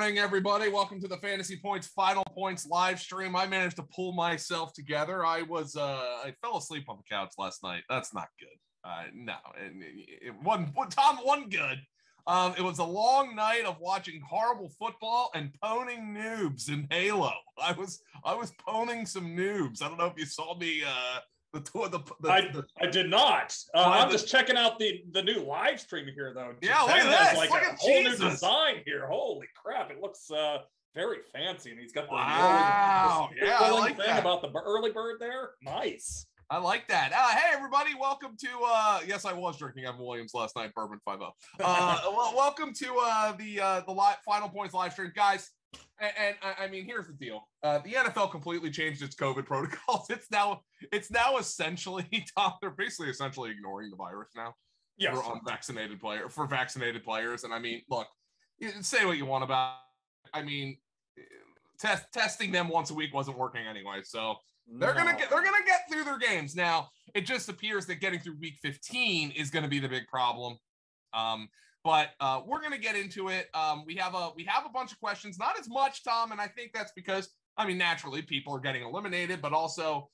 morning, everybody. Welcome to the Fantasy Points Final Points live stream. I managed to pull myself together. I fell asleep on the couch last night. That's not good. No, it wasn't. Tom wasn't good. It was a long night of watching horrible football and poning noobs in Halo. I was poning some noobs. I don't know if you saw me. I did not. I'm just checking out the new live stream here, though. Yeah, look at this. Like look a at whole Jesus. new design here. Holy crap! It looks very fancy, and he's got the I like thing that. about the early bird there. Nice. I like that. Hey, everybody. Welcome to, yes, I was drinking Evan Williams last night, Bourbon 5-0. Welcome to the live, Final Points live stream. Guys, and I mean, here's the deal. The NFL completely changed its COVID protocols. It's now essentially, Tom, they're basically essentially ignoring the virus now. Yes. For vaccinated players. And I mean, look, say what you want about it. I mean, testing them once a week wasn't working anyway, so they're gonna get through their games. Now, it just appears that getting through week 15 is going to be the big problem. But we're going to get into it. We have a bunch of questions, not as much, Tom, and I think that's because, I mean, naturally people are getting eliminated, but also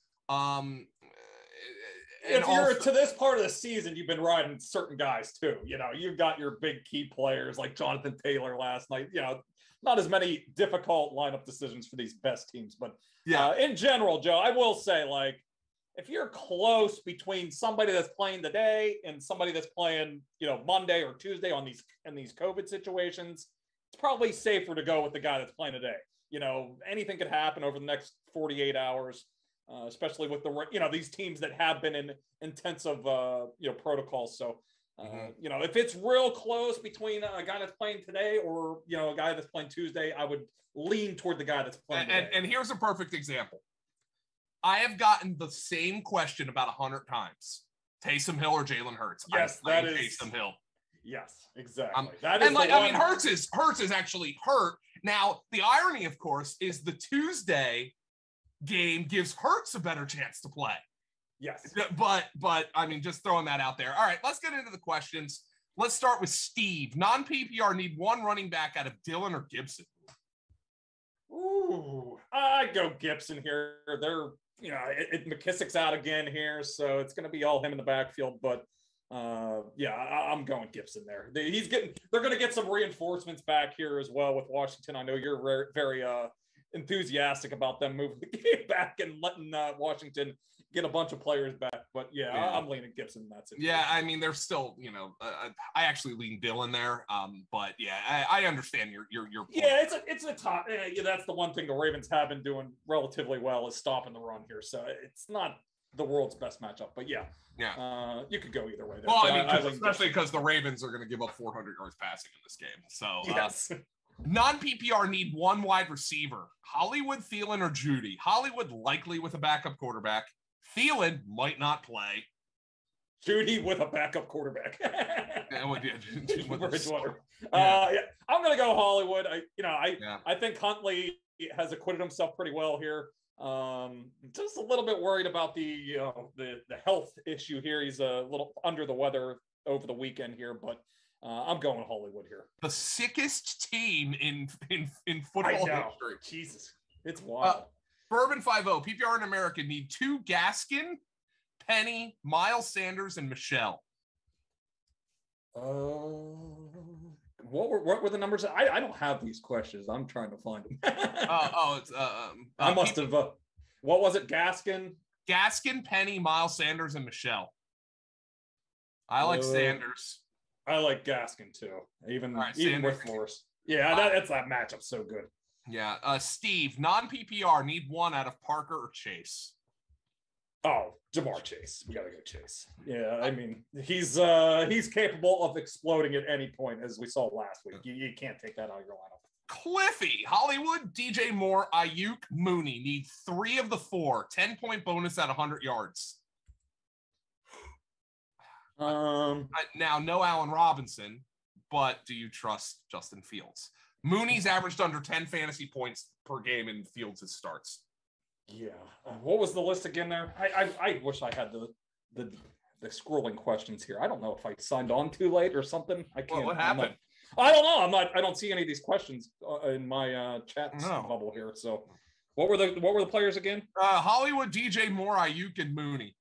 if you're to this part of the season, you've been riding certain guys too. You know, you've got your big key players like Jonathan Taylor last night. You know, not as many difficult lineup decisions for these best teams, but in general, Joe, I will say, like, if you're close between somebody that's playing today and somebody that's playing, you know, Monday or Tuesday in these COVID situations, it's probably safer to go with the guy that's playing today. You know, anything could happen over the next 48 hours, especially with these teams that have been in intensive, protocols. So, you know, if it's real close between a guy that's playing today or, you know, a guy that's playing Tuesday, I would lean toward the guy that's playing today. And here's a perfect example. I have gotten the same question about 100 times. Taysom Hill or Jalen Hurts? Yes, that is Taysom Hill. Yes, exactly. Hurts is actually hurt. Now, the irony, of course, is the Tuesday game gives Hurts a better chance to play. Yes. But I mean, just throwing that out there. All right, let's get into the questions. Let's start with Steve. Non-PPR need one running back out of Dillon or Gibson. Ooh, I'd go Gibson here. They're, you know, McKissick's out again here, so it's going to be all him in the backfield. But I'm going Gibson there. They're going to get some reinforcements back here as well with Washington. I know you're very enthusiastic about them moving the game back and letting Washington get a bunch of players back. But I'm leaning Gibson in that situation. Yeah, I mean, they're still, you know, I actually lean Dillon there. But yeah, I understand your point. Yeah, it's a top. That's the one thing the Ravens have been doing relatively well is stopping the run here. So it's not the world's best matchup, but you could go either way there. Well, I mean, especially because the Ravens are going to give up 400 yards passing in this game. So yes. Non-PPR need one wide receiver. Hollywood, Thielen, or Judy. Hollywood likely with a backup quarterback. Thielen might not play. Judy with a backup quarterback. Bridgewater. I'm going to go Hollywood. I think Huntley has acquitted himself pretty well here. Just a little bit worried about the health issue here. He's a little under the weather over the weekend here, but I'm going Hollywood here. The sickest team in football history. Jesus, it's wild. Bourbon 5-0. PPR in America need two Gaskin, Penny, Miles Sanders, and Michelle. What were the numbers? I don't have these questions. I'm trying to find them. I must have. What was it? Gaskin, Penny, Miles Sanders, and Michelle. I like Sanders. I like Gaskin too. Even with Morris. Yeah, that's that matchup so good. Yeah. Steve, non-PPR need one out of Parker or Chase. Oh, Jamar Chase. We gotta go Chase. Yeah, I mean, he's capable of exploding at any point, as we saw last week. You can't take that out of your lineup. Cliffy, Hollywood, DJ Moore, Ayuk, Mooney need 3 of the 4. 10-point bonus at 100 yards. Now, no Allen Robinson, but do you trust Justin Fields? Mooney's averaged under 10 fantasy points per game in Fields' starts. Yeah. What was the list again there? I wish I had the scrolling questions here. I don't know if I signed on too late or something. I can't. What happened? I don't know. I don't see any of these questions in my chat bubble here. So, what were the players again? Hollywood, DJ Moore, Ayuk, and Mooney.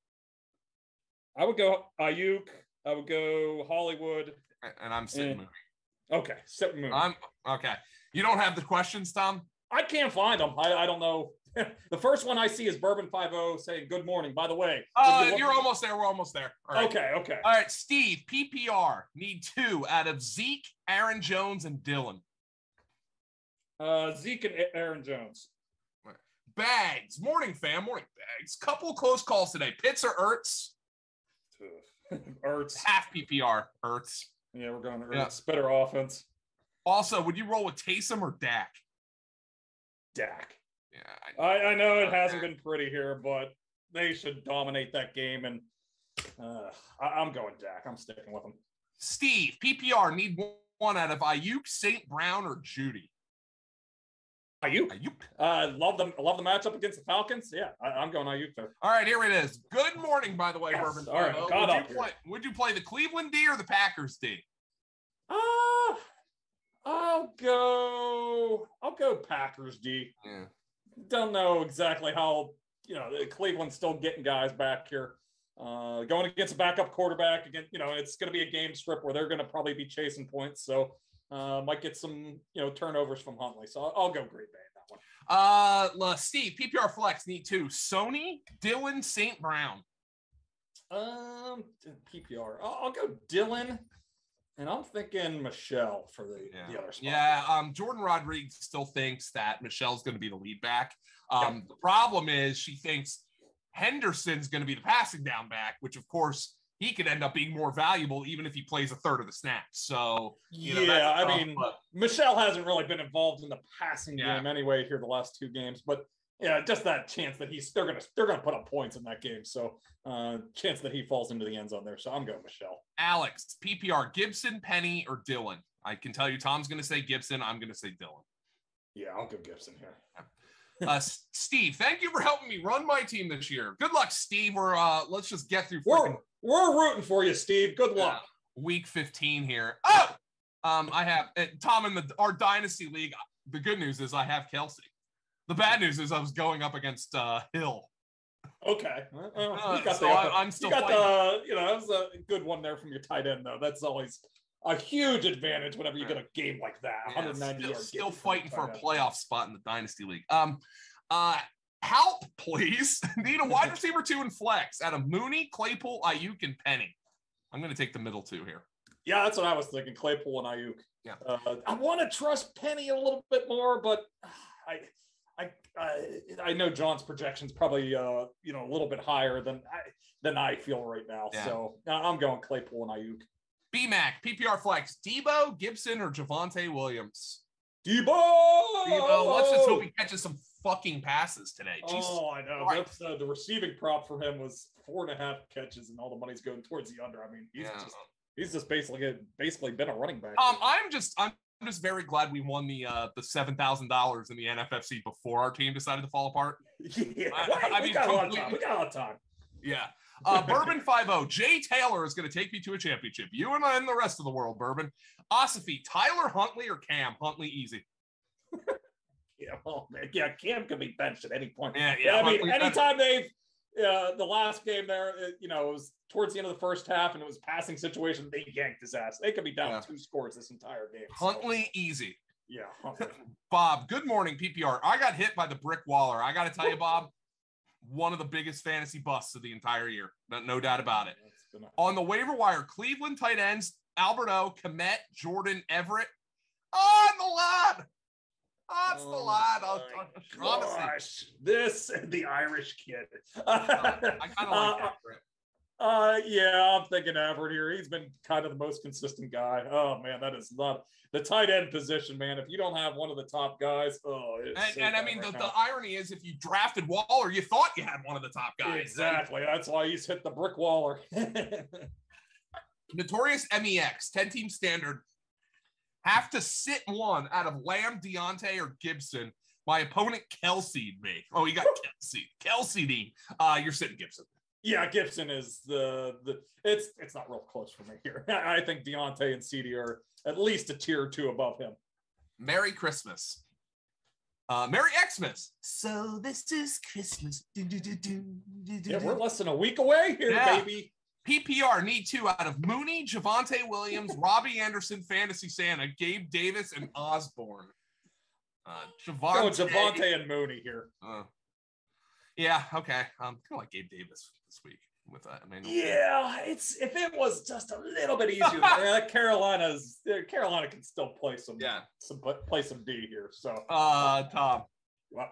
I would go Ayuk. I would go Hollywood. And I'm sitting Mooney. Okay, sitting Mooney. Okay. You don't have the questions, Tom? I can't find them. I don't know. The first one I see is Bourbon 50 saying good morning. By the way, you're almost there. We're almost there. All right. Okay. All right, Steve, PPR need 2 out of Zeke, Aaron Jones, and Dylan. Zeke and Aaron Jones. Bags, morning fam, morning Bags. Couple close calls today. Pitts or Ertz? Ertz. Half PPR, Ertz. Yeah, we're going to Ertz. Yeah. Better offense. Also, would you roll with Taysom or Dak? Dak. Yeah, I know it hasn't been pretty here, but they should dominate that game, and I'm going Dak. I'm sticking with them. Steve, PPR need 1 out of Ayuk, St. Brown, or Judy. Ayuk. Love the matchup against the Falcons. Yeah, I'm going Ayuk there. All right, here it is. Good morning, by the way, yes. Bourbon. All right, would you play the Cleveland D or the Packers D? I'll go Packers D. Yeah. Don't know exactly how, Cleveland's still getting guys back here. Going against a backup quarterback again, it's going to be a game script where they're going to probably be chasing points. So might get some, turnovers from Huntley. So I'll go Green Bay in that one. Steve, PPR flex need 2. Sony, Dylan, St. Brown. PPR. I'll go Dylan. And I'm thinking Michelle for the other spot. Yeah, Jordan Rodriguez still thinks that Michelle's going to be the lead back. The problem is she thinks Henderson's going to be the passing down back, which, of course, he could end up being more valuable even if he plays a third of the snaps. So, Michelle hasn't really been involved in the passing game anyway here the last 2 games. But, yeah, just that chance that they're gonna put up points in that game. So chance that he falls into the end zone there. So I'm going Michelle. Alex, PPR, Gibson, Penny, or Dylan? I can tell you Tom's going to say Gibson. I'm going to say Dylan. Yeah, I'll go Gibson here. Steve, thank you for helping me run my team this year. Good luck, Steve. Let's just get through. We're rooting for you, Steve. Good luck. Week 15 here. I have Tom in our dynasty league. The good news is I have Kelsey. The bad news is I was going up against Hill. Okay. I'm still fighting. That was a good one there from your tight end, though. That's always a huge advantage whenever you get a game like that. 190 yards. Still fighting for a playoff spot in the dynasty league. Help, please. Need a wide receiver 2 and flex out of Mooney, Claypool, Ayuk, and Penny. I'm going to take the middle 2 here. Yeah, that's what I was thinking. Claypool and Ayuk. Yeah. I want to trust Penny a little bit more, but I know John's projections probably a little bit higher than I feel right now. Yeah. So I'm going Claypool and Ayuk. BMAC, PPR flex, Debo, Gibson, or Javonte Williams? Debo. Let's just hope he catches some fucking passes today. Jesus I know. Right. That's the receiving prop for him was 4.5 catches, and all the money's going towards the under. I mean, he's just basically been a running back. I'm just very glad we won the $7,000 in the NFFC before our team decided to fall apart. Yeah, we got a lot of time. Yeah. Bourbon 50. Jay Taylor is going to take me to a championship. You and the rest of the world, Bourbon. Osafi, Tyler Huntley or Cam? Huntley easy. Cam could be benched at any point. Yeah. I mean, anytime they've the last game there, it was towards the end of the first half, and it was passing situation. They yanked his ass. They could be down 2 scores this entire game. Huntley easy. Yeah. Huntley. Bob, good morning, PPR. I got hit by the brick waller. I got to tell you, Bob, one of the biggest fantasy busts of the entire year. No doubt about it. On the waiver wire, Cleveland tight ends, Alberto, Kmet, Jordan, Everett. And the lad. That's the lad. Gosh, this the Irish kid. I kind of like Everett. I'm thinking Everett here. He's been kind of the most consistent guy. Oh man, that is not the tight end position, man. If you don't have one of the top guys, the irony is, if you drafted Waller, you thought you had one of the top guys. Exactly. That's why he's hit the brick waller. Notorious MEX 10-team standard. Have to sit one out of Lamb, Deontay, or Gibson. My opponent Kelsey'd me. Oh, you got Kelsey'd me. You're sitting Gibson. Yeah, Gibson is it's not real close for me here. I think Deontay and CeeDee are at least a tier or two above him. Merry Christmas. Merry Xmas. So this is Christmas. Yeah, we're less than a week away here, baby. PPR need 2 out of Mooney, Javonte Williams, Robbie Anderson, Fantasy Santa, Gabe Davis, and Osborne. Javonte and Mooney here. Yeah, okay. Kind of like Gabe Davis this week with Emmanuel. Yeah, if it was just a little bit easier. Carolina can still play some D here. So Tom.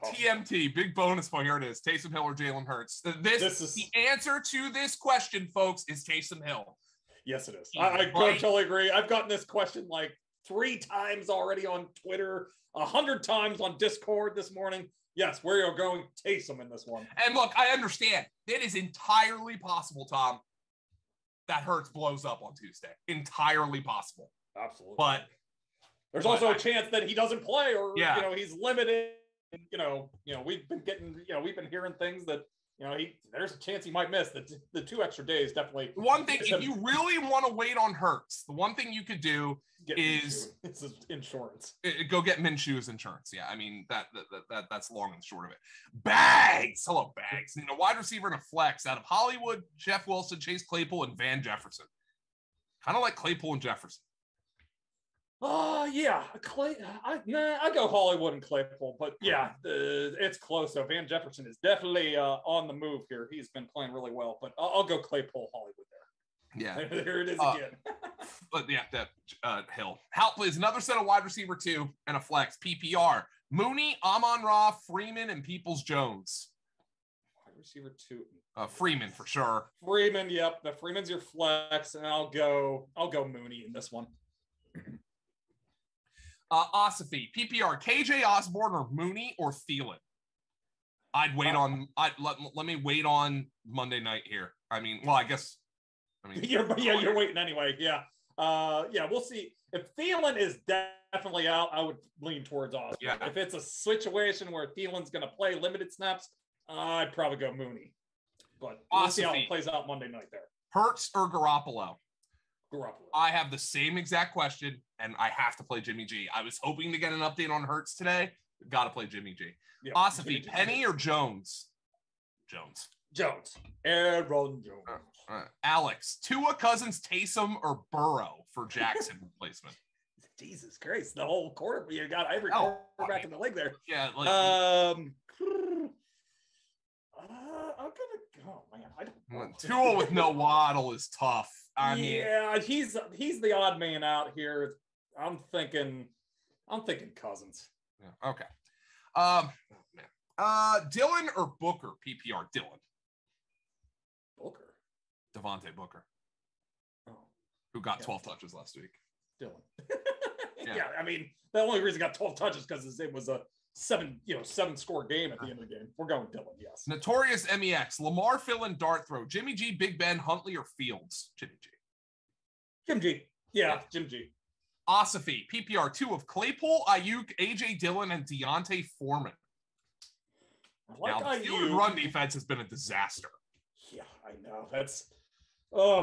TMT, big bonus point. Here it is. Taysom Hill or Jalen Hurts. This is the answer to this question, folks, is Taysom Hill. Yes, it is. I totally agree. I've gotten this question like 3 times already on Twitter, 100 times on Discord this morning. Yes, where you're going, Taysom in this one. And look, I understand. It is entirely possible, Tom, that Hurts blows up on Tuesday. Entirely possible. Absolutely. But there's also a chance that he doesn't play or he's limited. We've been hearing things that there's a chance he might miss. The 2 extra days definitely. One thing, if you really want to wait on Hurts, the one thing you could do is insurance. Go get Minshew's insurance. Yeah, I mean that's long and short of it. Bags, hello Bags. A wide receiver and a flex out of Hollywood, Jeff Wilson, Chase Claypool, and Van Jefferson. Kind of like Claypool and Jefferson. Yeah, I go Hollywood and Claypool, but yeah, it's close. So Van Jefferson is definitely on the move here. He's been playing really well, but I'll go Claypool, Hollywood there. Yeah, there it is again. But yeah, that Hill. Hal plays another set of wide receiver 2 and a flex PPR. Mooney, Amon-Ra, Freeman, and Peoples-Jones. Wide receiver 2. Freeman for sure. Freeman, yep. The Freeman's your flex, and I'll go Mooney in this one. Osafi, PPR, KJ Osborne or Mooney or Thielen? I'd wait on. Let me wait on Monday night here. You're waiting anyway. Yeah. We'll see. If Thielen is definitely out, I would lean towards Osborne. Yeah. If it's a situation where Thielen's going to play limited snaps, I'd probably go Mooney. But we'll see how it plays out Monday night there. Hurts or Garoppolo? Garoppolo. I have the same exact question, and I have to play Jimmy G. I was hoping to get an update on Hurts today. Got to play Jimmy G. Yep. Osafi, Penny or Jones? Jones. Aaron Jones. Alex, Tua, Cousins, Taysom, or Burrow for Jackson replacement? Jesus Christ, the whole quarter. You got every quarterback in the league there. Yeah. I'm gonna go, man. I don't know. Tua with no Waddle is tough. He's the odd man out here. I'm thinking Cousins. Yeah, okay. Dylan or Booker? PPR. Dylan. Booker. Devontae Booker. Oh. Who got 12 touches last week. Dylan. Yeah, I mean, the only reason he got 12 touches because it was a 7-score game at the end of the game. We're going Dylan, yes. Notorious MEX. Lamar, Phil, and Dart throw. Jimmy G, Big Ben, Huntley, or Fields? Jimmy G. Jim G. Yeah, Jim G. Osafi, PPR 2 of Claypool, Ayuk, AJ Dillon, and Deontay Foreman. Now, the Steelers' run defense has been a disaster. Yeah, I know.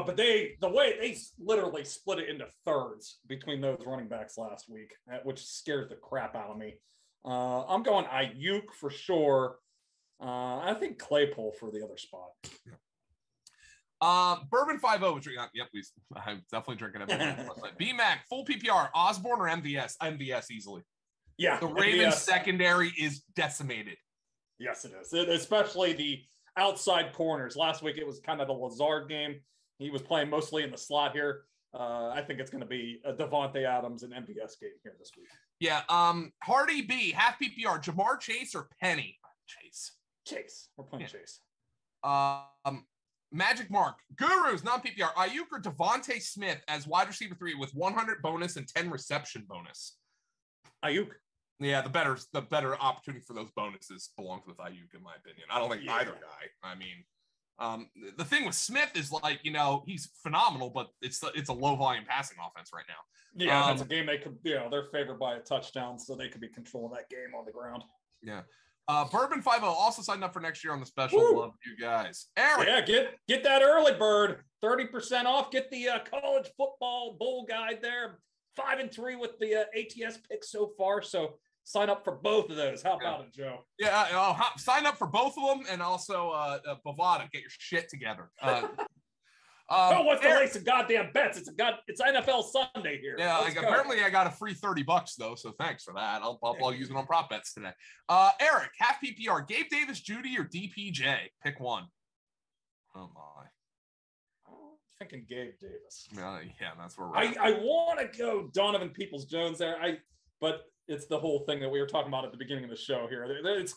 But the way they literally split it into thirds between those running backs last week, which scares the crap out of me. I'm going Ayuk for sure. I think Claypool for the other spot. Yeah. Bourbon 5-0, which yep, I'm definitely drinking it. B-Mac, full PPR, Osborne or MVS? MVS easily. Yeah. The Ravens secondary is decimated. Yes, it is. Especially the outside corners. Last week, it was kind of the Lazard game. He was playing mostly in the slot here. I think it's going to be a Devontae Adams and MVS game here this week. Yeah. Hardy B, half PPR, Jamar Chase or Penny? Chase. We're playing Chase. Magic Mark, Gurus, non-PPR, Ayuk or Devontae Smith as wide receiver 3 with 100 bonus and 10 reception bonus? Ayuk. Yeah, the better opportunity for those bonuses belongs with Ayuk, in my opinion. I don't think either guy. I mean, the thing with Smith is he's phenomenal, but it's a low volume passing offense right now. Yeah, that's a game they could, they're favored by a touchdown, so they could be controlling that game on the ground. Yeah. Bourbon 50 also signed up for next year on the special. Woo! Love you guys. Eric. Yeah, get that early bird. 30% off. Get the college football bowl guide there. 5-3 with the ATS picks so far. So sign up for both of those. How about it, Joe? Yeah, sign up for both of them, and also Bovada, get your shit together. What's the lace of goddamn bets? It's NFL Sunday here. Yeah, apparently I got a free $30 though, so thanks for that. I'll use it on prop bets today. Eric, half PPR, Gabe Davis, Judy, or DPJ? Pick one. Oh my. I'm thinking Gabe Davis. Yeah, that's where we're at. I want to go Donovan Peoples-Jones there. But it's the whole thing that we were talking about at the beginning of the show here.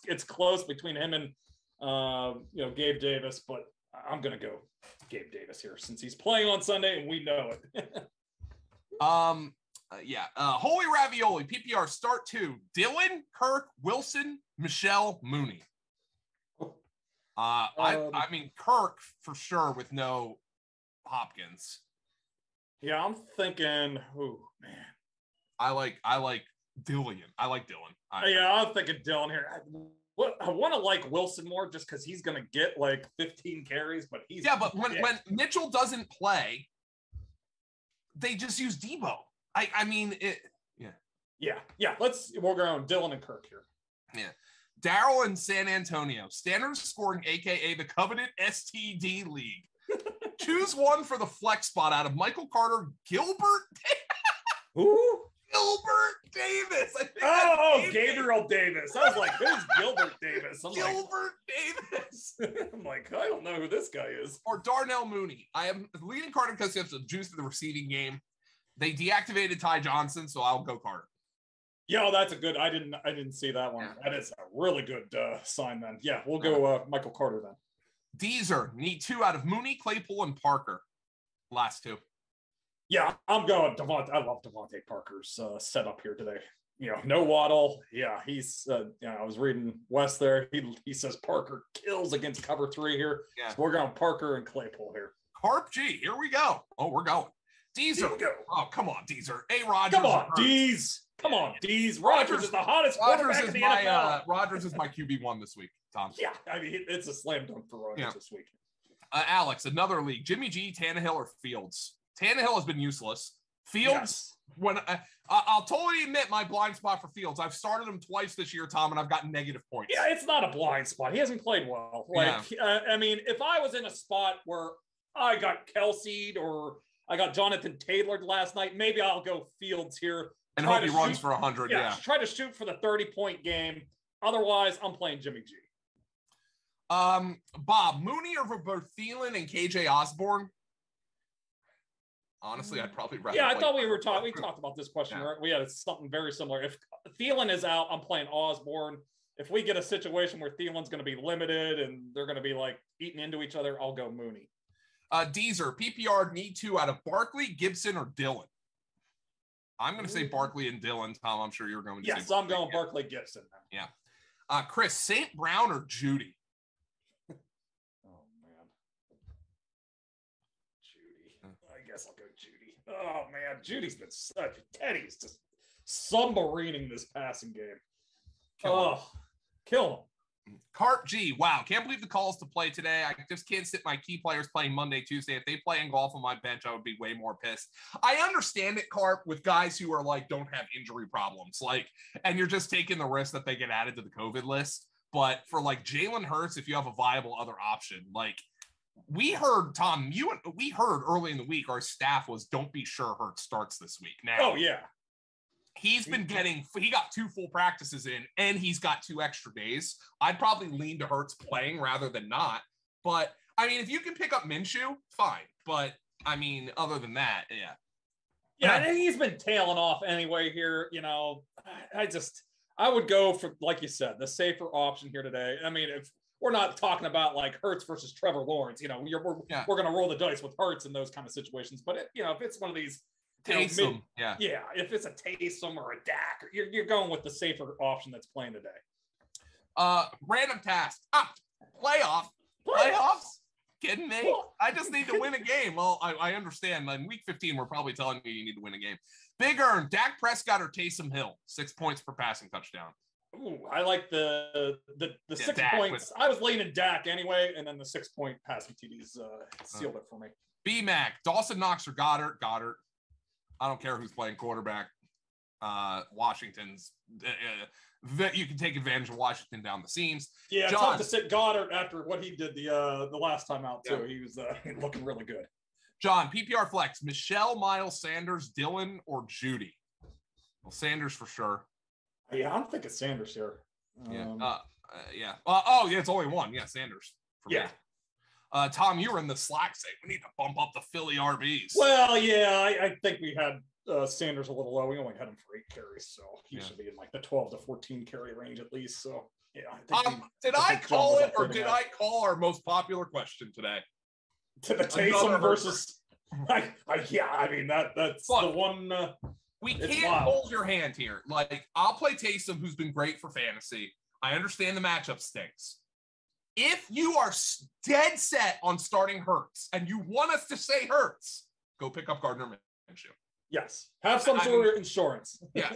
It's close between him and Gabe Davis, but I'm gonna go Gabe Davis here since he's playing on Sunday and we know it. Holy Ravioli, PPR start 2. Dylan, Kirk, Wilson, Michelle, Mooney. I mean Kirk for sure with no Hopkins. Yeah, I'm thinking. Oh man, I like Dylan. I like Dylan. I'm thinking Dylan here. I want to like Wilson more just because he's going to get like 15 carries, but but when Mitchell doesn't play, they just use Debo. I mean it. Yeah. We're going Dylan and Kirk here. Yeah. Daryl in San Antonio. Standard scoring, aka the coveted STD league. Choose one for the flex spot out of Michael Carter, Gilbert. Who? Gilbert Davis. Gabriel Davis. I was like, who's Gilbert Davis? Davis. I'm like, I don't know who this guy is. Or Darnell Mooney. I am leading Carter because he has the juice to the receiving game. They deactivated Ty Johnson, so I'll go Carter. Yeah, that's a good. I didn't see that one. Yeah. That is a really good sign then. Yeah, we'll go Michael Carter then. Deezer, need 2 out of Mooney, Claypool, and Parker. Last 2. Yeah, I'm going Devontae. I love Devontae Parker's setup here today. No Waddle. Yeah, he's. I was reading West there. He says Parker kills against cover 3 here. Yeah, so we're going Parker and Claypool here. Carp G. Here we go. Oh, we're going. Deezer. Here we go. Oh, come on, Deezer. Hey, Rodgers. Come on, Deez. Come on, Deez. Rodgers is the hottest quarterback in the NFL. Rodgers is my QB1 this week, Tom. Yeah, I mean it's a slam dunk for Rodgers this week. Alex, another league. Jimmy G, Tannehill, or Fields? Tannehill has been useless. Fields, when I'll totally admit my blind spot for Fields. I've started him twice this year, Tom, and I've gotten negative points. Yeah, it's not a blind spot. He hasn't played well. I mean, if I was in a spot where I got Kelsey'd or I got Jonathan Taylor last night, maybe I'll go Fields here. And hope he runs for 100, Try to shoot for the 30-point game. Otherwise, I'm playing Jimmy G. Bob, Mooney over both Thielen and KJ Osborne? Honestly, I'd probably rather. Yeah, I thought we talked about this question, right? We had something very similar. If Thielen is out, I'm playing Osborne. If we get a situation where Thielen's going to be limited and they're going to be like eating into each other, I'll go Mooney. Deezer, PPR need 2 out of Barkley, Gibson, or Dillon. I'm going to say Barkley and Dillon. Tom, I'm sure you're going to say. Yes, I'm going Barkley, Gibson. Yeah. Chris, St. Brown or Judy? Oh, man. Judy. I guess I'll go Judy. Oh, man. Judy's been such – Teddy's just submarining this passing game. Kill him. Carp G, wow, can't believe the calls to play today. I just can't sit my key players playing Monday, Tuesday. If they play in golf on my bench, I would be way more pissed. I understand it, Carp, with guys who are like, don't have injury problems. And you're just taking the risk that they get added to the COVID list. But for like Jalen Hurts, if you have a viable other option, we heard, Tom, we heard early in the week, our staff was, don't be sure Hurts starts this week. Now, oh, yeah. He got 2 full practices in and he's got 2 extra days. I'd probably lean to Hurts playing rather than not. But I mean, if you can pick up Minshew, fine. But I mean, other than that, yeah. Yeah, and he's been tailing off anyway here. I would go for, like you said, the safer option here today. I mean, if we're not talking about like Hurts versus Trevor Lawrence, we're going to roll the dice with Hurts in those kind of situations. But if it's one of these, Taysom, if it's a Taysom or a Dak, you're going with the safer option that's playing today. Random task. Playoffs? Kidding me? I just need to win a game. Well, I understand. In week 15, we're probably telling you need to win a game. Big Earn, Dak Prescott or Taysom Hill? 6 points per passing touchdown. Ooh, I like the 6 Dak points. I was leaning Dak anyway, and then the 6-point passing TDs sealed it for me. B-Mac, Dawson Knox or Goddard. Goddard. I don't care who's playing quarterback. Washington's you can take advantage of Washington down the seams. Yeah, John, tough to sit Goddard after what he did the last time out too. Yeah. He was looking really good. John, PPR flex, Michelle, Miles Sanders, Dylan, or Judy? Well, Sanders for sure. Yeah, I'm thinking Sanders here. Yeah. Oh, yeah, it's only one. Yeah, Sanders. Yeah. Tom, you were in the Slack saying we need to bump up the Philly RBs. Well, yeah, I think we had Sanders a little low. We only had him for 8 carries, so he should be in like the 12 to 14 carry range at least. So, yeah. Did I call it, or did I call our most popular question today? To the Taysom versus. I mean that's the one. We can't hold your hand here. Like, I'll play Taysom, who's been great for fantasy. I understand the matchup stinks. If you are dead set on starting Hurts and you want us to say Hurts, go pick up Gardner Minshew. Yes, have some sort of insurance. Yeah.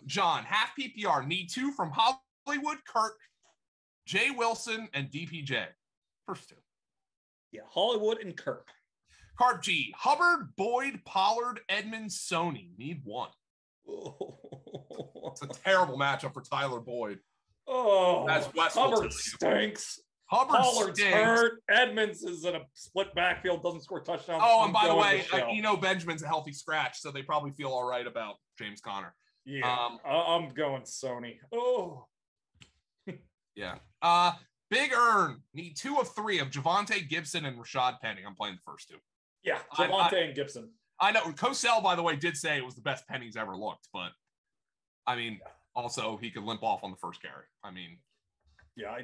John, half PPR, need 2 from Hollywood, Kirk, Jay Wilson, and DPJ. First 2. Yeah, Hollywood and Kirk. Carp G, Hubbard, Boyd, Pollard, Edmonds, Sony. Need 1. It's a terrible matchup for Tyler Boyd. Oh, as Wes Hubbard stinks. Pollard's hurt. Edmonds is in a split backfield, doesn't score touchdowns. Oh, and by the way, Benjamin's a healthy scratch, so they probably feel all right about James Conner. Yeah, I'm going Sony. Oh. Yeah. Big Earn, need 2 of 3 of Javonte Gibson and Rashad Penny. I'm playing the first 2. Yeah, Javonte and Gibson. I know. Cosell, by the way, did say it was the best Penny's ever looked, but I mean, also he could limp off on the first carry. I mean, yeah,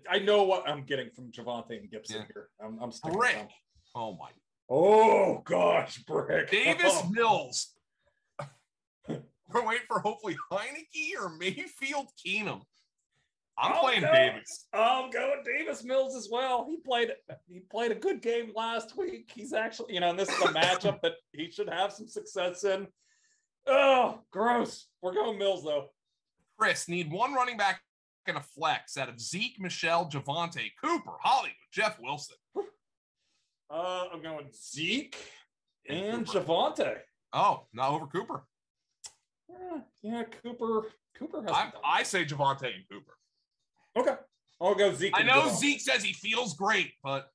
I know what I'm getting from Javonte and Gibson here. I'm sticking with them. Oh my. Oh gosh, Brick. Davis Mills. We're waiting for hopefully Heineke or Mayfield Keenum. I'm playing Davis. I'm going Davis Mills as well. He played a good game last week. He's actually, and this is a matchup that he should have some success in. Oh, gross. We're going Mills though. Chris, need 1 running back and a flex out of Zeke, Michelle, Javonte, Cooper, Hollywood, Jeff Wilson. I'm going Zeke and Javonte. Oh, not over Cooper. Yeah, Cooper has. I say Javonte and Cooper. Okay, I'll go Zeke. I know Zeke says he feels great, but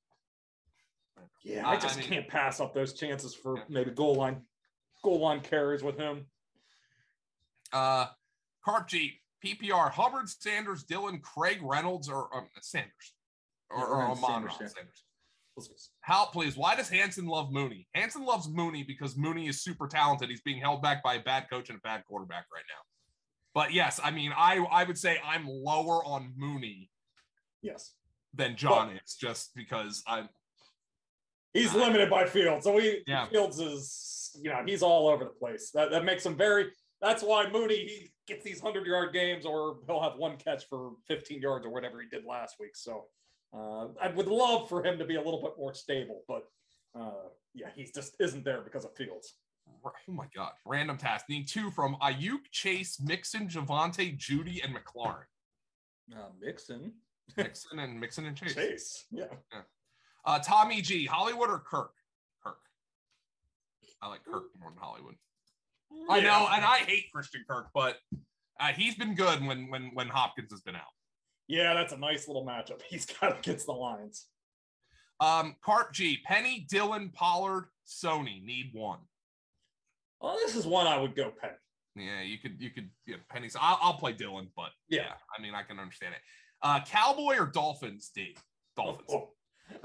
yeah, I just can't pass up those chances for maybe goal line carries with him. Carp G, PPR, Hubbard, Sanders, Dylan, Craig Reynolds, or Sanders, or Amon Sanders. How, please? Why does Hanson love Mooney? Hanson loves Mooney because Mooney is super talented. He's being held back by a bad coach and a bad quarterback right now. But yes, I mean, I would say I'm lower on Mooney, than John is, just because he's limited by Fields. So Fields is, he's all over the place. That makes him that's why Mooney, he gets these 100-yard games, or he'll have 1 catch for 15 yards or whatever he did last week. So I would love for him to be a little bit more stable, but he just isn't there because of Fields. Oh my God. Random task. Need 2 from Ayuk, Chase, Mixon, Javonte, Judy, and McLaurin. Mixon and Chase. Chase. Yeah. Tommy G, Hollywood or Kirk? Kirk. I like Kirk more than Hollywood. Yeah. I know, and I hate Christian Kirk, but he's been good when Hopkins has been out. Yeah, that's a nice little matchup he's got against the Lions. Carp G, Penny, Dylan, Pollard, Sony. Need 1. Well, this is one I would go Penny. Yeah, you could Penny's. I'll play Dylan, but yeah, I mean, I can understand it. Cowboy or Dolphins, D? Dolphins.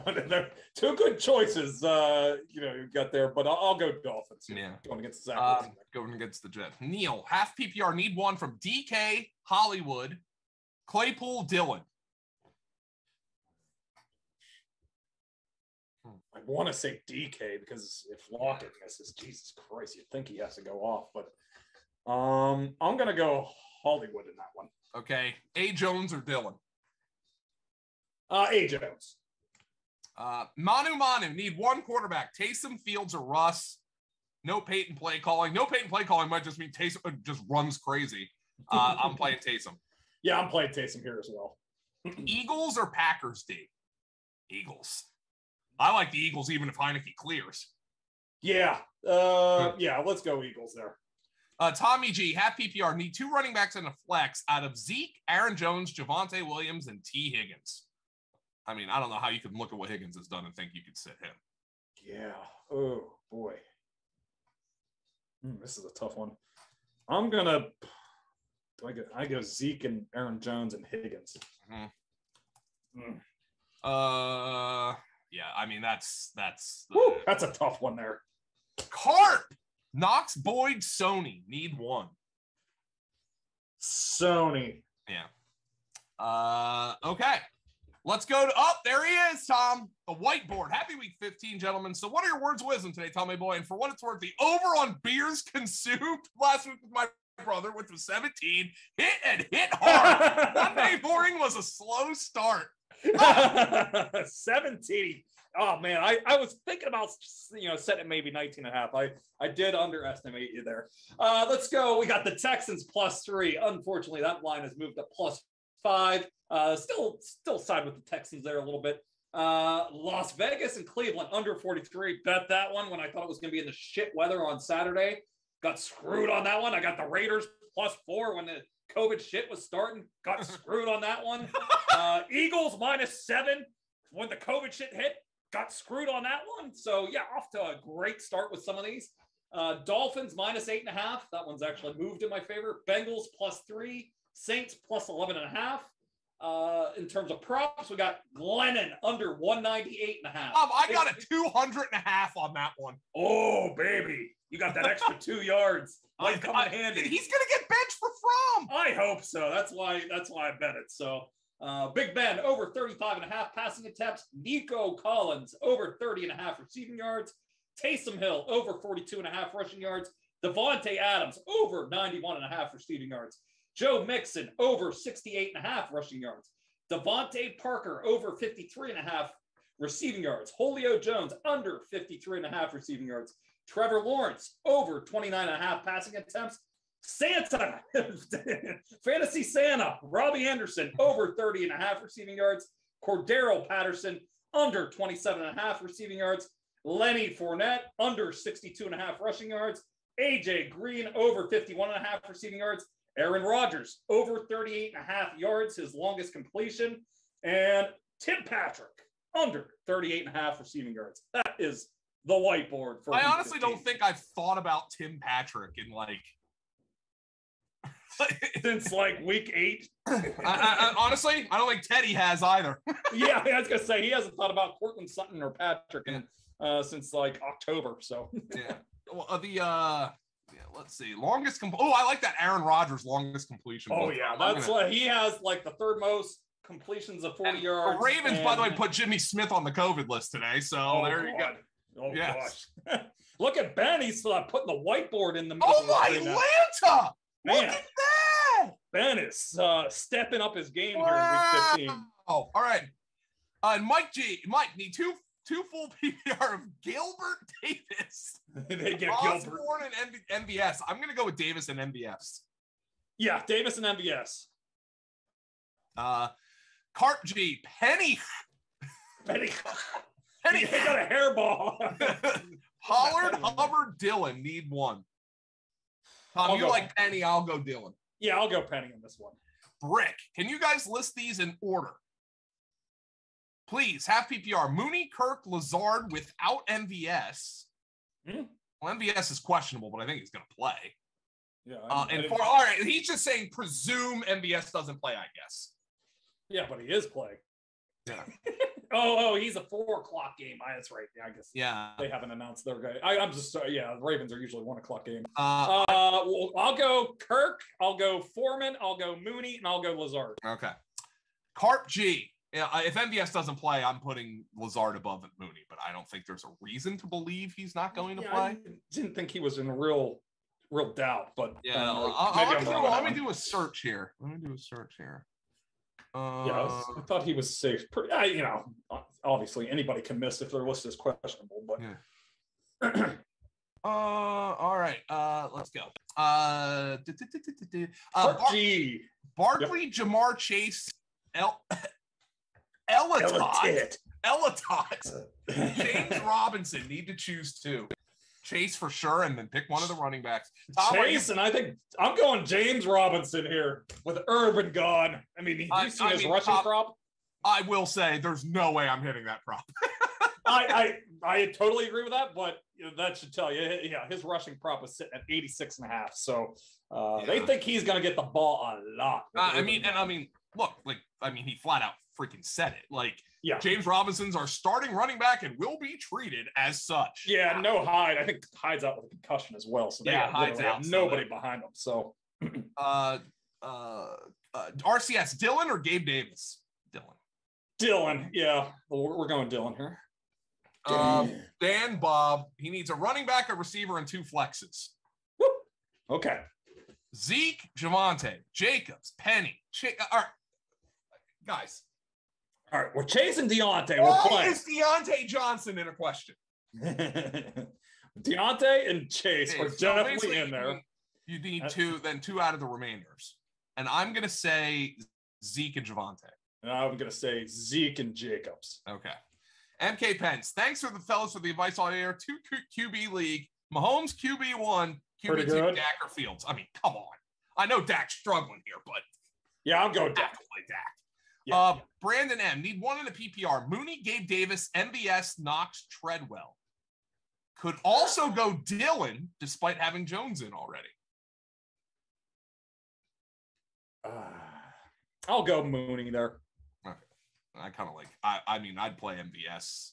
They're 2 good choices, you got there, but I'll go Dolphins. Yeah. Going against Zach. Going against the Jets. Neil, half PPR, need 1 from DK, Hollywood, Claypool, Dylan. I want to say DK because if Lockett misses, Jesus Christ, you'd think he has to go off. But I'm going to go Hollywood in that one. Okay. A. Jones or Dylan? A. Jones. Manu, need 1 quarterback. Taysom, Fields, or Russ. No Peyton play calling. No Peyton play calling might just mean Taysom just runs crazy. I'm playing Taysom. Yeah, I'm playing Taysom here as well. Eagles or Packers, D? Eagles. I like the Eagles even if Heineke clears. Yeah. Yeah, let's go Eagles there. Tommy G, half PPR, need 2 running backs and a flex out of Zeke, Aaron Jones, Javonte Williams, and T. Higgins. I mean, I don't know how you can look at what Higgins has done and think you could sit him. Yeah. Oh, boy. This is a tough one. I'm going to – I go Zeke and Aaron Jones and Higgins. Yeah, I mean, that's a tough one there. Carp, Knox, Boyd, Sony, need 1. Sony. Yeah. Okay. Let's go to, there he is, Tom, the whiteboard. Happy week 15, gentlemen. So what are your words of wisdom today, Tommy boy? And for what it's worth, the over on beers consumed last week with my brother, which was 17, hit hard. Monday morning was a slow start. 17. Oh, man, I was thinking about, setting it maybe 19 and a half. I did underestimate you there. Let's go. We got the Texans +3. Unfortunately, that line has moved to +5. Still side with the Texans there a little bit. Las Vegas and Cleveland under 43. Bet that one when I thought it was going to be in the shit weather on Saturday. Got screwed on that one. I got the Raiders +4 when the COVID shit was starting. Got screwed on that one. Eagles -7 when the COVID shit hit. Got screwed on that one. So, yeah, off to a great start with some of these. Dolphins -8.5. That one's actually moved in my favor. Bengals +3. Saints +11.5. In terms of props, we got Glennon under 198.5. I got a 200.5 on that one. Oh, baby. You got that extra 2 yards. Might come in handy. He's going to get benched for Fromm. I hope so. That's why I bet it. So, Big Ben over 35.5 passing attempts. Nico Collins over 30.5 receiving yards. Taysom Hill over 42.5 rushing yards. Devontae Adams over 91.5 receiving yards. Joe Mixon over 68.5 rushing yards. Devontae Parker over 53.5 receiving yards. Julio Jones under 53.5 receiving yards. Trevor Lawrence over 29.5 passing attempts. Santa, Fantasy Santa, Robbie Anderson over 30.5 receiving yards. Cordero Patterson under 27.5 receiving yards. Lenny Fournette under 62.5 rushing yards. AJ Green over 51.5 receiving yards. Aaron Rodgers over 38.5 yards, his longest completion. And Tim Patrick under 38.5 receiving yards. That is the whiteboard for I honestly don't think I've thought about Tim Patrick in since week 8. Honestly, I don't think Teddy has either. Yeah, I was gonna say he hasn't thought about Cortland Sutton or Patrick since October. So yeah, well, let's see, longest. I like that Aaron Rodgers longest completion. Oh yeah, that's he has the third most completions of 40 yards. The Ravens, by the way, put Jimmy Smith on the COVID list today. So there you go. Oh yes. Gosh. Look at Ben. He's putting the whiteboard in the middle. Oh my Atlanta! Man. Look at that! Ben is stepping up his game here in week 15. Oh, all right. Mike need two full PPR of Gilbert Davis. They get Osborne and MVS. I'm going to go with Davis and MVS. Yeah, Davis and MVS. Cart G, Penny. Penny got a hairball. Pollard, Hubbard, Dillon need 1. Tom, you like Penny, I'll go Dillon. Yeah, I'll go Penny in this one. Brick, can you guys list these in order? Please, half PPR. Mooney, Kirk, Lazard without MVS. Well, MVS is questionable, but I think he's going to play. Yeah. All right, he's just saying presume MVS doesn't play, I guess. Yeah, but he is playing. Yeah. He's a 4:00 game. That's right. Yeah, I guess. Yeah. They haven't announced their guy. I'm just the Ravens are usually 1:00 game. Well, I'll go Kirk. I'll go Foreman. I'll go Mooney, and I'll go Lazard. Okay. Carp G. Yeah, if MVS doesn't play, I'm putting Lazard above Mooney, but I don't think there's a reason to believe he's not going to play. I didn't think he was in real doubt, but yeah. Let me do a search here. I thought he was safe. Obviously anybody can miss if their list is questionable, but yeah. All right. Let's go. G. Barkley, Jamar Chase, Elatot, James Robinson. Need to choose two. Chase for sure, and then pick one of the running backs. Chase, and I think I'm going James Robinson here with Urban gone. I mean, you see his rushing prop? I will say there's no way I'm hitting that prop. I totally agree with that, but that should tell you, his rushing prop is sitting at 86.5. So they think he's going to get the ball a lot. Look, he flat out freaking said it. Like, James Robinson's our starting running back and will be treated as such. Yeah, no Hyde. I think Hyde's out with a concussion as well. So they have nobody behind him. So RCS, Dylan or Gabe Davis? Dylan. Yeah, we're going Dylan here. Dan Bob, he needs a running back, a receiver, and two flexes. Whoop. Okay. Zeke, Javonte, Jacobs, Penny. All right, guys. All right, we're chasing Deontay. Why is Deontay Johnson in a question? Deontay and Chase are definitely in there. You need two out of the remainders. And I'm going to say Zeke and Javonte. And I'm going to say Zeke and Jacobs. Okay. MK Pence, thanks for the fellas for the advice all year. 2 QB league. Mahomes QB1, QB2, Dak or Fields. I mean, come on. I know Dak's struggling here, but yeah, I'll go Dak. Dak. Yeah. Brandon M, need one in the PPR. Mooney, Gabe Davis, MVS, Knox, Treadwell. Could also go Dylan, despite having Jones in already. I'll go Mooney there. Okay. I kind of like. I'd play MVS,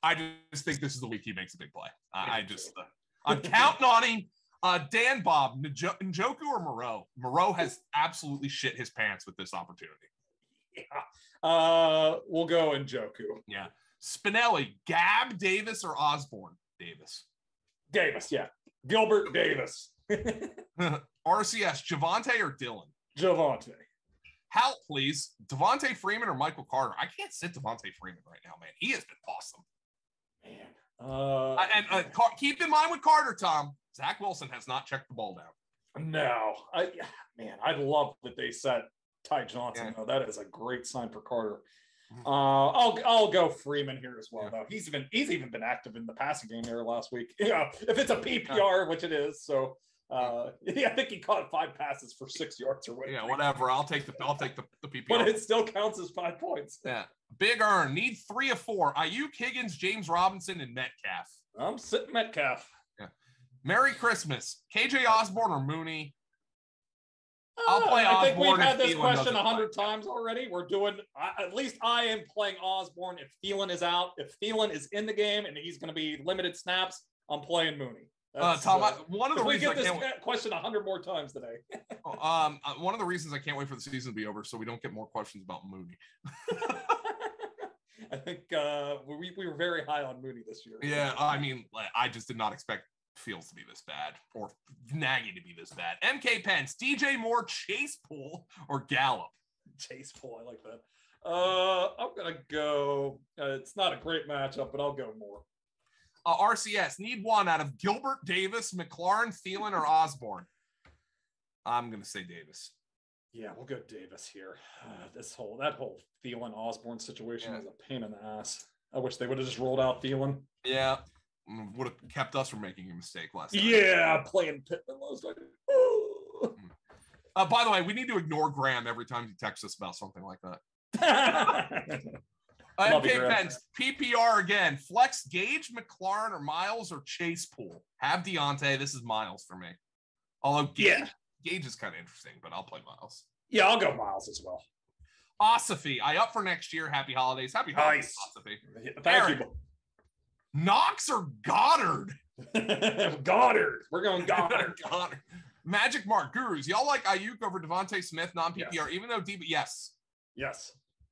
I just think this is the week he makes a big play. I'm counting on him. Dan Bob, Njoku or Moreau? Moreau has absolutely shit his pants with this opportunity. Yeah. We'll go Njoku. Yeah. Spinelli, Gab Davis or Osborne? Davis, yeah. Gilbert Davis. RCS, Javonte or Dylan? Javonte. Help, please. Devontae Freeman or Michael Carter? I can't sit Devontae Freeman right now, man. He has been awesome. Man. Keep in mind with Carter, Tom, Zach Wilson has not checked the ball down. No. I love that they set Ty Johnson. Yeah. Though. That is a great sign for Carter. I'll go Freeman here as well. Though he's even been active in the passing game there last week. If it's a PPR, which it is. So I think he caught 5 passes for 6 yards or whatever. Yeah, whatever. I'll take the PPR. But it still counts as 5 points. Yeah. Big earn. Need 3 of 4. Ayuk, Higgins, James Robinson, and Metcalf. I'm sitting Metcalf. Yeah. Merry Christmas. KJ Osborne or Mooney? I'll play Osborne. I think we've had this question 100 times already. We're doing, at least I am playing Osborne if Thielen is out. If Thielen is in the game and he's going to be limited snaps, I'm playing Mooney. Tom, one of the reasons we get this question 100 more times today. One of the reasons I can't wait for the season to be over so we don't get more questions about Mooney. I think we were very high on Mooney this year. Yeah, I just did not expect Fields to be this bad or Nagy to be this bad. MK Pence, DJ Moore, Chase Pool, or Gallup? Chase Pool, I like that. I'm gonna go. It's not a great matchup, but I'll go Moore. RCS, need one out of Gilbert Davis, McLaurin, Thielen, or Osborne. I'm gonna say Davis. Yeah, we'll go Davis here. That whole Thielen Osborne situation is a pain in the ass. I wish they would have just rolled out Thielen. Yeah, would have kept us from making a mistake last time. Yeah, playing Pittman last time. By the way, we need to ignore Graham every time he texts us about something like that. MK Pence, PPR again. Flex Gage, McLaurin, or Miles, or Chase Pool. Have Deontay. This is Miles for me. Although Gage is kind of interesting, but I'll play Miles. Yeah, I'll go Miles as well. Ossifi, I up for next year. Happy holidays. Happy holidays, Ossifi. Thank you. Knox or Goddard? Goddard. We're going Goddard. Goddard. Magic Mark Gurus. Y'all like Ayuk over Devontae Smith, non-PPR, even though deep. Yes.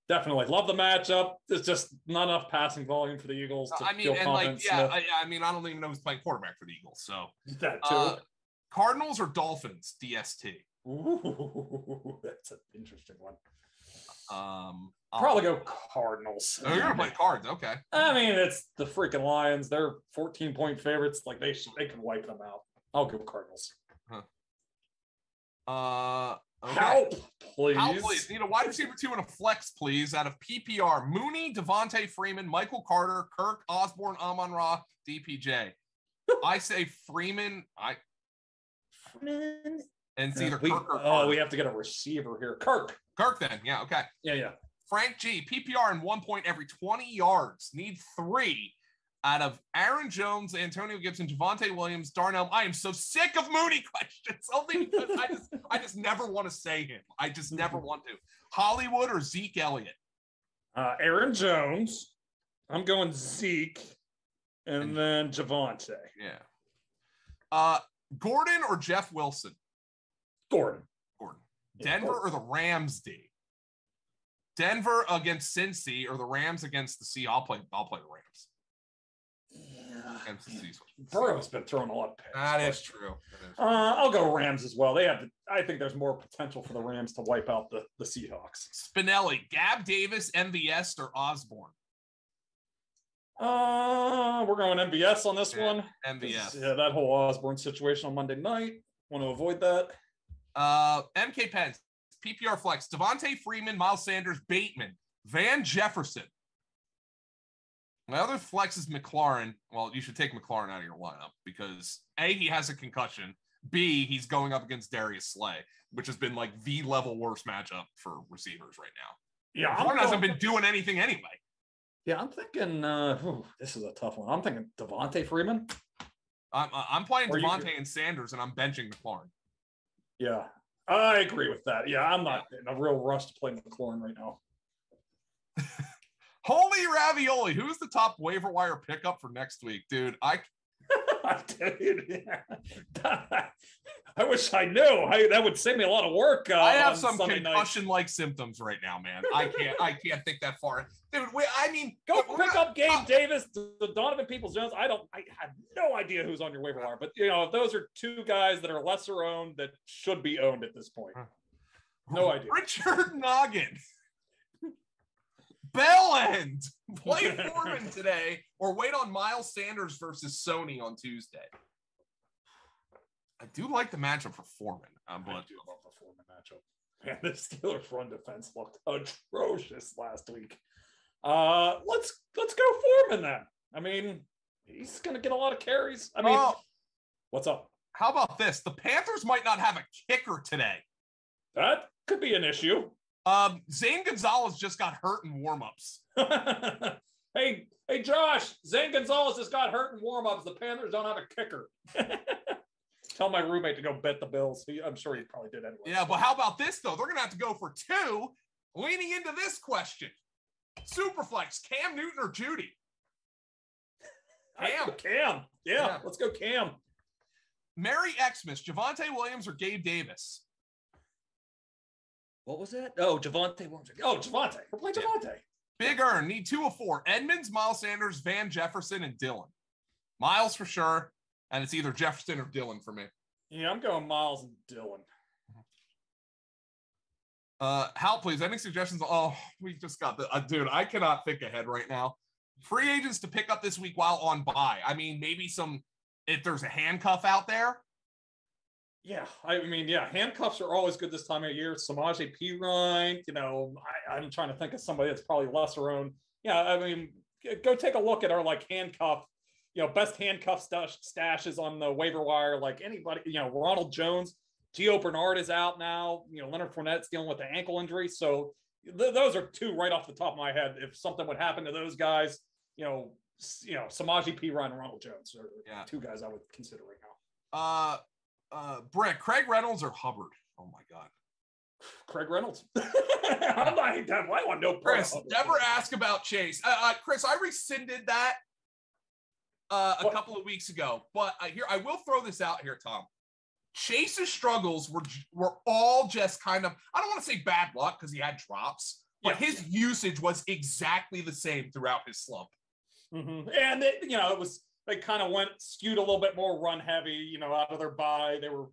Definitely. Love the matchup. There's just not enough passing volume for the Eagles to feel confident. I don't even know who's playing quarterback for the Eagles. So that too. Cardinals or Dolphins, DST? Ooh, that's an interesting one. Probably go Cardinals. Oh, you're gonna play Cards, okay? I mean, it's the freaking Lions. They're 14-point favorites. Like they can wipe them out. I'll go Cardinals. Okay. Help, please. Help, please. Need a wide receiver 2 and a flex, please. Out of PPR, Mooney, Devontae Freeman, Michael Carter, Kirk, Osborne, Amon-Ra, DPJ. I say Freeman. And it's either Kirk or Carter. We have to get a receiver here. Kirk then. Yeah, okay. Yeah. Frank G, PPR in 1 point every 20 yards. Need 3 out of Aaron Jones, Antonio Gibson, Javonte Williams, Darnell. I am so sick of Mooney questions. Only because I just never want to say him. I just never want to. Hollywood or Zeke Elliott? Aaron Jones. I'm going Zeke. And then Javonte. Yeah. Gordon or Jeff Wilson? Gordon. Denver or the Rams, D? Denver against Cincy or the Rams against the Sea? I'll play the Rams. Against the Seahawks. Burrow's been throwing a lot of picks. That is true. I'll go Rams as well. I think there's more potential for the Rams to wipe out the Seahawks. Spinelli, Gab Davis, MVS or Osborne? We're going MVS on this one. MVS. Yeah, that whole Osborne situation on Monday night. Want to avoid that. MK Pence, PPR flex, Devontae Freeman, Miles Sanders, Bateman, Van Jefferson. My other flex is McLaurin. Well, you should take McLaurin out of your lineup because A, he has a concussion. B, he's going up against Darius Slay, which has been like the level worst matchup for receivers right now. Yeah, McLaurin hasn't been doing anything anyway. Yeah, I'm thinking. This is a tough one. I'm thinking Devontae Freeman. I'm playing Devontae and Sanders, and I'm benching McLaurin. Yeah, I agree with that. Yeah, I'm not in a real rush to play McLaurin right now. Holy ravioli! Who's the top waiver wire pickup for next week, dude? Dude, I wish I knew. That would save me a lot of work. I have some concussion-like symptoms right now, man. I can't think that far, dude. Go pick up Gabe Davis, the Donovan Peoples-Jones. I have no idea who's on your waiver wire, but if those are 2 guys that are lesser owned that should be owned at this point. No idea. Richard Noggin. Bell End. Play Foreman today or wait on Miles Sanders versus Sony on Tuesday. I do like the matchup for Foreman. I do love the Foreman matchup. Man, the Steelers' run defense looked atrocious last week. Let's go Foreman then. I mean, he's going to get a lot of carries. I mean, what's up? How about this? The Panthers might not have a kicker today. That could be an issue. Zane Gonzalez just got hurt in warmups. Hey, Josh, Zane Gonzalez just got hurt in warmups. The Panthers don't have a kicker. Tell my roommate to go bet the Bills. I'm sure he probably did anyway. Yeah, but how about this, though? They're going to have to go for 2, leaning into this question. Superflex, Cam Newton or Judy? Cam. Yeah, let's go Cam. Merry Xmas, Javonte Williams or Gabe Davis? What was that? Oh, Javonte. Javonte. We're playing Javonte. Yeah. Big earn. Need 2 of 4. Edmonds, Miles Sanders, Van Jefferson, and Dillon. Miles for sure. And it's either Jefferson or Dillon for me. Yeah, I'm going Miles and Dillon. Hal, please. Any suggestions? Oh, we just got the dude. I cannot think ahead right now. Free agents to pick up this week while on bye. I mean, maybe if there's a handcuff out there. Yeah, handcuffs are always good this time of year. Samaje Perine, I'm trying to think of somebody that's probably lesser owned. Yeah, I mean, go take a look at our handcuff, best handcuff stashes on the waiver wire. Like anybody, Ronald Jones, Gio Bernard is out now. Leonard Fournette's dealing with the ankle injury. So those are 2 right off the top of my head. If something would happen to those guys, Samaje Perine and Ronald Jones are 2 guys I would consider right now. Brett, Craig Reynolds or Hubbard? Oh my God. Craig Reynolds. I'm not that. I want no Chris, never ask about Chase. Chris, I rescinded that a couple of weeks ago, but I will throw this out here, Tom. Chase's struggles were all just kind of, I don't want to say bad luck because he had drops, but his usage was exactly the same throughout his slump. Mm-hmm. And they kind of skewed a little bit more run heavy, out of their bye. They were,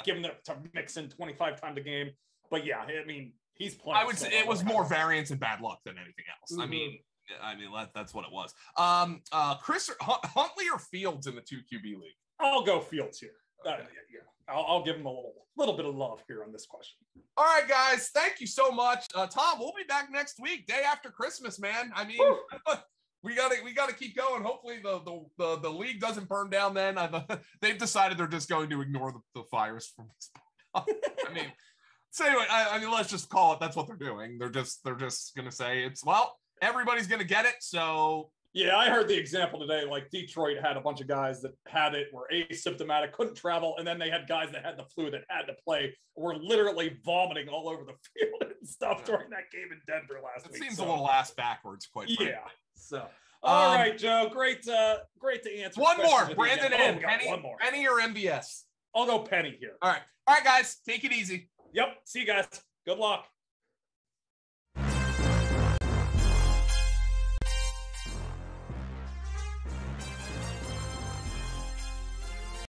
giving it to Mixon 25 times a game. But yeah, I mean, He's playing. I would say it was more variance and bad luck than anything else. Mm-hmm. I mean that's what it was. Chris Huntley or Fields in the 2 QB league? I'll go Fields here. Okay. Yeah. I'll give him a little bit of love here on this question. All right, guys. Thank you so much. Tom, we'll be back next week, day after Christmas, man. I mean, we gotta keep going. Hopefully the league doesn't burn down then. They've decided they're just going to ignore the fires from this point. I mean, so anyway, I mean, let's just call it. That's what they're doing. They're just gonna say everybody's gonna get it. So yeah, I heard the example today. Like Detroit had a bunch of guys that had it, were asymptomatic, couldn't travel, and then they had guys that had the flu that had to play, were literally vomiting all over the field and stuff during that game in Denver last week. It seems a little ass backwards, quite frankly. Yeah. So, all right, Joe, great to answer. One more, Brandon M. Penny or MBS? I'll go Penny here. All right, guys, take it easy. Yep. See you guys. Good luck.